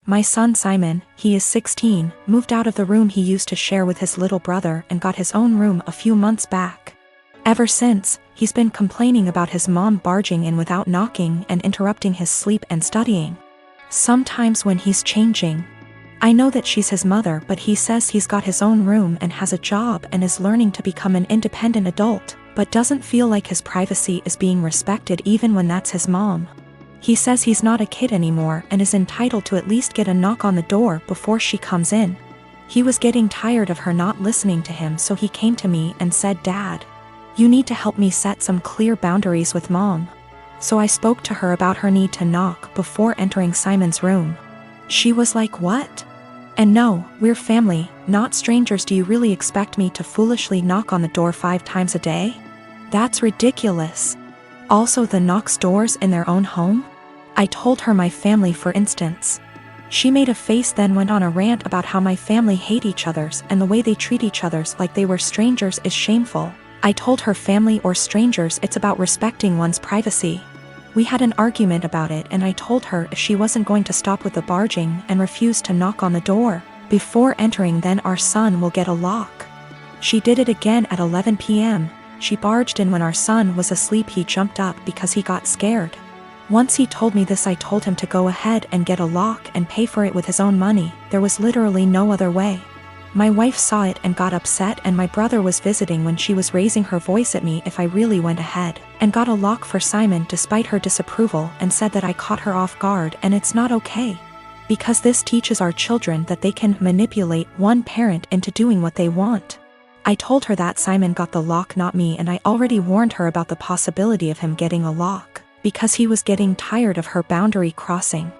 My son Simon, he is 16, moved out of the room he used to share with his little brother and got his own room a few months back. Ever since, he's been complaining about his mom barging in without knocking and interrupting his sleep and studying. Sometimes when he's changing. I know that she's his mother, but he says he's got his own room and has a job and is learning to become an independent adult, but doesn't feel like his privacy is being respected even when that's his mom. He says he's not a kid anymore and is entitled to at least get a knock on the door before she comes in. He was getting tired of her not listening to him, so he came to me and said, "Dad, you need to help me set some clear boundaries with Mom." So I spoke to her about her need to knock before entering Simon's room. She was like, "What? And no, we're family, not strangers. Do you really expect me to foolishly knock on the door 5 times a day? That's ridiculous. Also, the knocks doors in their own home?" I told her my family, for instance. She made a face, then went on a rant about how my family hate each other's and the way they treat each other's like they were strangers is shameful. I told her family or strangers, it's about respecting one's privacy. We had an argument about it and I told her if she wasn't going to stop with the barging and refuse to knock on the door before entering, then our son will get a lock. She did it again at 11 p.m. She barged in when our son was asleep. He jumped up because he got scared. Once he told me this, I told him to go ahead and get a lock and pay for it with his own money. There was literally no other way. My wife saw it and got upset, and my brother was visiting when she was raising her voice at me if I really went ahead and got a lock for Simon despite her disapproval, and said that I caught her off guard and it's not okay. Because this teaches our children that they can manipulate one parent into doing what they want. I told her that Simon got the lock, not me, and I already warned her about the possibility of him getting a lock, because he was getting tired of her boundary crossing.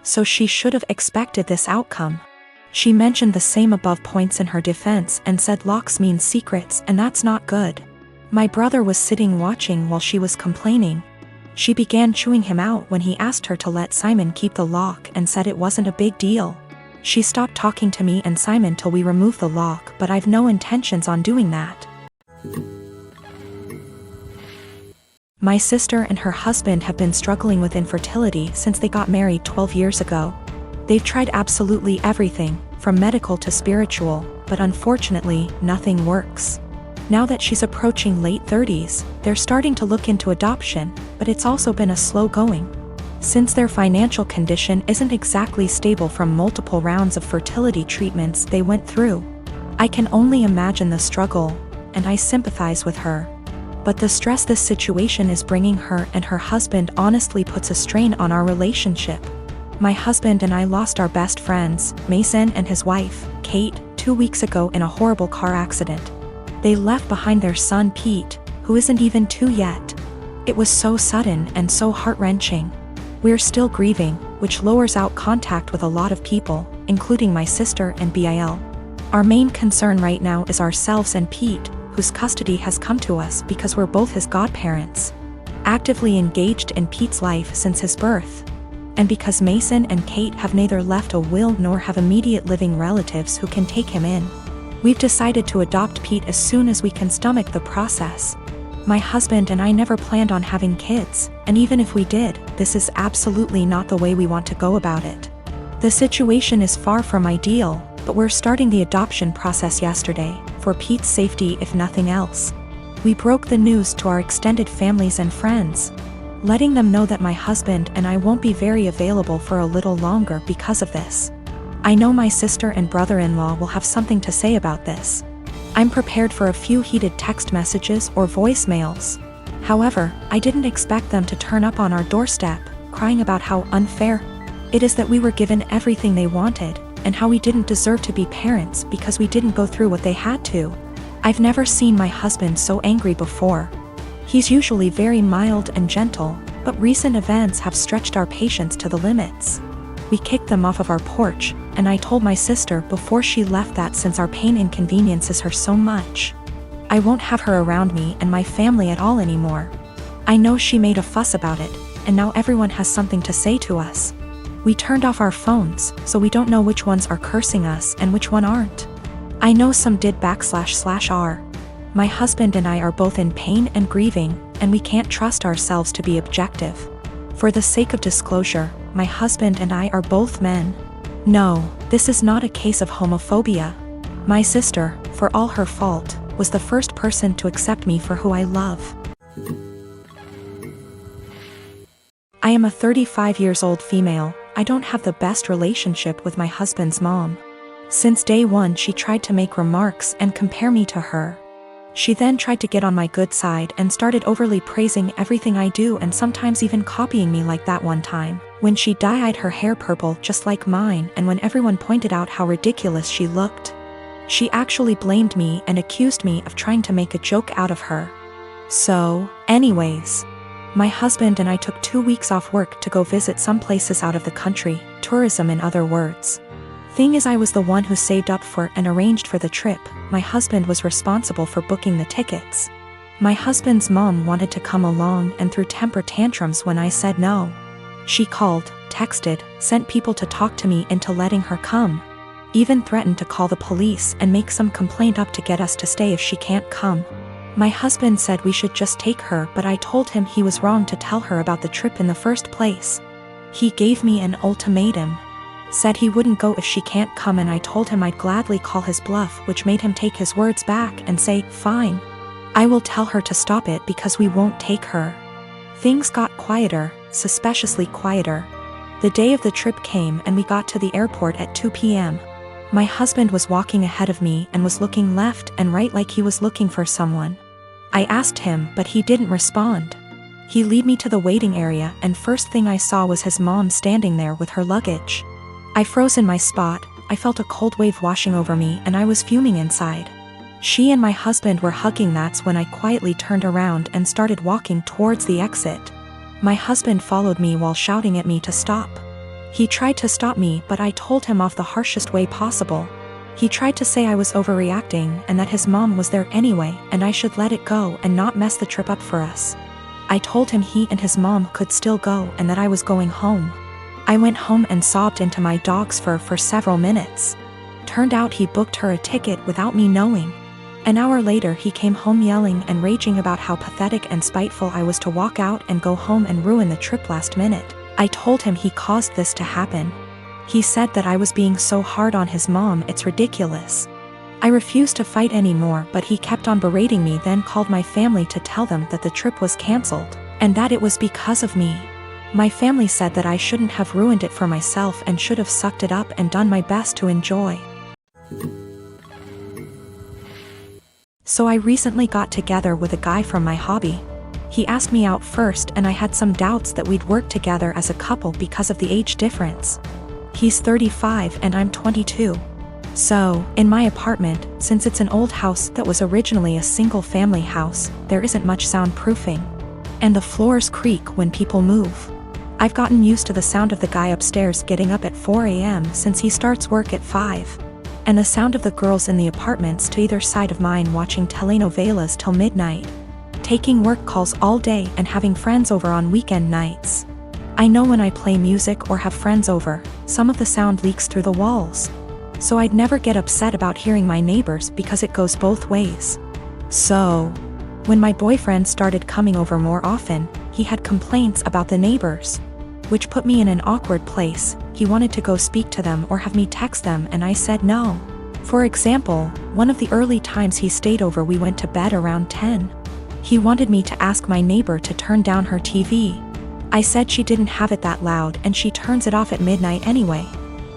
So she should have expected this outcome. She mentioned the same above points in her defense and said locks mean secrets, and that's not good. My brother was sitting watching while she was complaining. She began chewing him out when he asked her to let Simon keep the lock and said it wasn't a big deal. She stopped talking to me and Simon till we removed the lock, but I've no intentions on doing that. My sister and her husband have been struggling with infertility since they got married 12 years ago. They've tried absolutely everything, from medical to spiritual, but unfortunately, nothing works. Now that she's approaching late 30s, they're starting to look into adoption, but it's also been a slow going. Since their financial condition isn't exactly stable from multiple rounds of fertility treatments they went through. I can only imagine the struggle, and I sympathize with her. But the stress this situation is bringing her and her husband honestly puts a strain on our relationship. My husband and I lost our best friends, Mason and his wife, Kate, 2 weeks ago in a horrible car accident. They left behind their son Pete, who isn't even 2 yet. It was so sudden and so heart-wrenching. We're still grieving, which lowers out contact with a lot of people, including my sister and Bil. Our main concern right now is ourselves and Pete, whose custody has come to us because we're both his godparents, actively engaged in Pete's life since his birth. And because Mason and Kate have neither left a will nor have immediate living relatives who can take him in. We've decided to adopt Pete as soon as we can stomach the process. My husband and I never planned on having kids, and even if we did, this is absolutely not the way we want to go about it. The situation is far from ideal, but we're starting the adoption process yesterday, for Pete's safety if nothing else. We broke the news to our extended families and friends, letting them know that my husband and I won't be very available for a little longer because of this. I know my sister and brother-in-law will have something to say about this. I'm prepared for a few heated text messages or voicemails. However, I didn't expect them to turn up on our doorstep, crying about how unfair it is that we were given everything they wanted, and how we didn't deserve to be parents because we didn't go through what they had to. I've never seen my husband so angry before. He's usually very mild and gentle, but recent events have stretched our patience to the limits. We kicked them off of our porch, and I told my sister before she left that since our pain inconveniences her so much, I won't have her around me and my family at all anymore. I know she made a fuss about it, and now everyone has something to say to us. We turned off our phones, so we don't know which ones are cursing us and which one aren't. I know some did //r. My husband and I are both in pain and grieving, and we can't trust ourselves to be objective. For the sake of disclosure, my husband and I are both men. No, this is not a case of homophobia. My sister, for all her fault, was the first person to accept me for who I love. I am a 35 years old female. I don't have the best relationship with my husband's mom. Since day one she tried to make remarks and compare me to her. She then tried to get on my good side and started overly praising everything I do and sometimes even copying me, like that one time when she dyed her hair purple just like mine, and when everyone pointed out how ridiculous she looked. She actually blamed me and accused me of trying to make a joke out of her. So, anyways, my husband and I took 2 weeks off work to go visit some places out of the country, tourism in other words. Thing is, I was the one who saved up for and arranged for the trip. My husband was responsible for booking the tickets. My husband's mom wanted to come along and threw temper tantrums when I said no. She called, texted, sent people to talk to me into letting her come. Even threatened to call the police and make some complaint up to get us to stay if she can't come. My husband said we should just take her, but I told him he was wrong to tell her about the trip in the first place. He gave me an ultimatum. Said he wouldn't go if she can't come, and I told him I'd gladly call his bluff, which made him take his words back and say, fine. I will tell her to stop it because we won't take her. Things got quieter, suspiciously quieter. The day of the trip came and we got to the airport at 2 p.m. My husband was walking ahead of me and was looking left and right like he was looking for someone. I asked him, but he didn't respond. He led me to the waiting area, and first thing I saw was his mom standing there with her luggage. I froze in my spot. I felt a cold wave washing over me and I was fuming inside. She and my husband were hugging. That's when I quietly turned around and started walking towards the exit. My husband followed me while shouting at me to stop. He tried to stop me, but I told him off the harshest way possible. He tried to say I was overreacting and that his mom was there anyway and I should let it go and not mess the trip up for us. I told him he and his mom could still go and that I was going home. I went home and sobbed into my dog's fur for several minutes. Turned out he booked her a ticket without me knowing. An hour later he came home yelling and raging about how pathetic and spiteful I was to walk out and go home and ruin the trip last minute. I told him he caused this to happen. He said that I was being so hard on his mom, it's ridiculous. I refused to fight anymore, but he kept on berating me, then called my family to tell them that the trip was cancelled, and that it was because of me. My family said that I shouldn't have ruined it for myself and should have sucked it up and done my best to enjoy. So I recently got together with a guy from my hobby. He asked me out first and I had some doubts that we'd work together as a couple because of the age difference. He's 35 and I'm 22. So, in my apartment, since it's an old house that was originally a single-family house, there isn't much soundproofing. And the floors creak when people move. I've gotten used to the sound of the guy upstairs getting up at 4 a.m. since he starts work at 5. And the sound of the girls in the apartments to either side of mine watching telenovelas till midnight. Taking work calls all day and having friends over on weekend nights. I know when I play music or have friends over, some of the sound leaks through the walls. So I'd never get upset about hearing my neighbors because it goes both ways. So, when my boyfriend started coming over more often, he had complaints about the neighbors, which put me in an awkward place. He wanted to go speak to them or have me text them and I said no. For example, one of the early times he stayed over we went to bed around 10. He wanted me to ask my neighbor to turn down her TV. I said she didn't have it that loud and she turns it off at midnight anyway.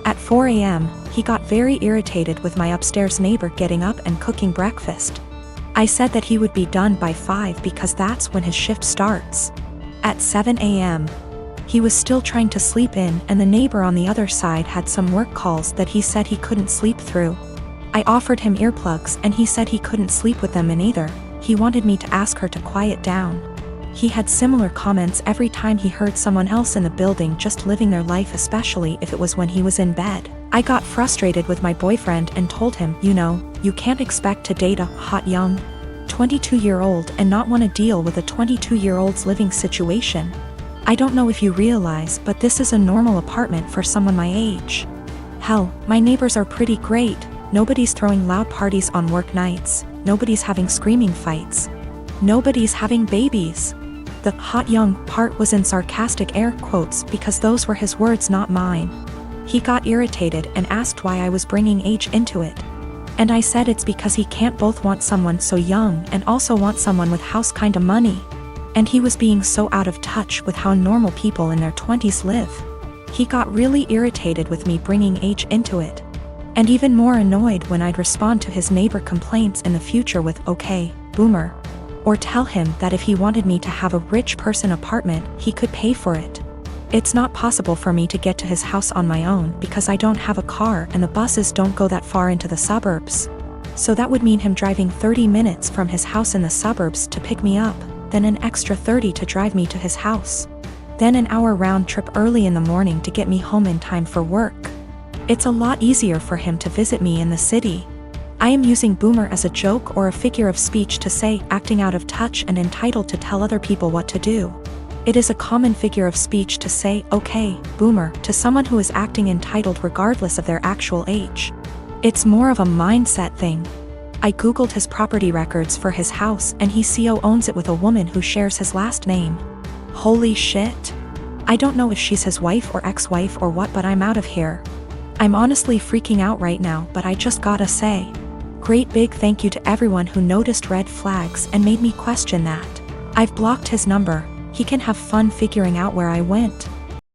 At 4 a.m., he got very irritated with my upstairs neighbor getting up and cooking breakfast. I said that he would be done by 5 because that's when his shift starts. At 7 a.m., he was still trying to sleep in and the neighbor on the other side had some work calls that he said he couldn't sleep through. I offered him earplugs and he said he couldn't sleep with them in either. He wanted me to ask her to quiet down. He had similar comments every time he heard someone else in the building just living their life, especially if it was when he was in bed. I got frustrated with my boyfriend and told him, you can't expect to date a hot young 22-year-old and not want to deal with a 22-year-old's living situation. I don't know if you realize, but this is a normal apartment for someone my age. Hell, my neighbors are pretty great. Nobody's throwing loud parties on work nights. Nobody's having screaming fights. Nobody's having babies. The hot young part was in sarcastic air quotes because those were his words, not mine. He got irritated and asked why I was bringing age into it. And I said it's because he can't both want someone so young and also want someone with house kinda money. And he was being so out of touch with how normal people in their 20s live. He got really irritated with me bringing age into it. And even more annoyed when I'd respond to his neighbor complaints in the future with "Okay, boomer." Or tell him that if he wanted me to have a rich person apartment, he could pay for it. It's not possible for me to get to his house on my own because I don't have a car and the buses don't go that far into the suburbs. So that would mean him driving 30 minutes from his house in the suburbs to pick me up, then an extra 30 to drive me to his house. Then an hour round trip early in the morning to get me home in time for work. It's a lot easier for him to visit me in the city. I am using boomer as a joke or a figure of speech to say acting out of touch and entitled to tell other people what to do. It is a common figure of speech to say "Okay, boomer" to someone who is acting entitled regardless of their actual age. It's more of a mindset thing. I googled his property records for his house and he co-owns it with a woman who shares his last name. Holy shit. I don't know if she's his wife or ex-wife or what, but I'm out of here. I'm honestly freaking out right now, but I just gotta say, great big thank you to everyone who noticed red flags and made me question that. I've blocked his number. He can have fun figuring out where I went.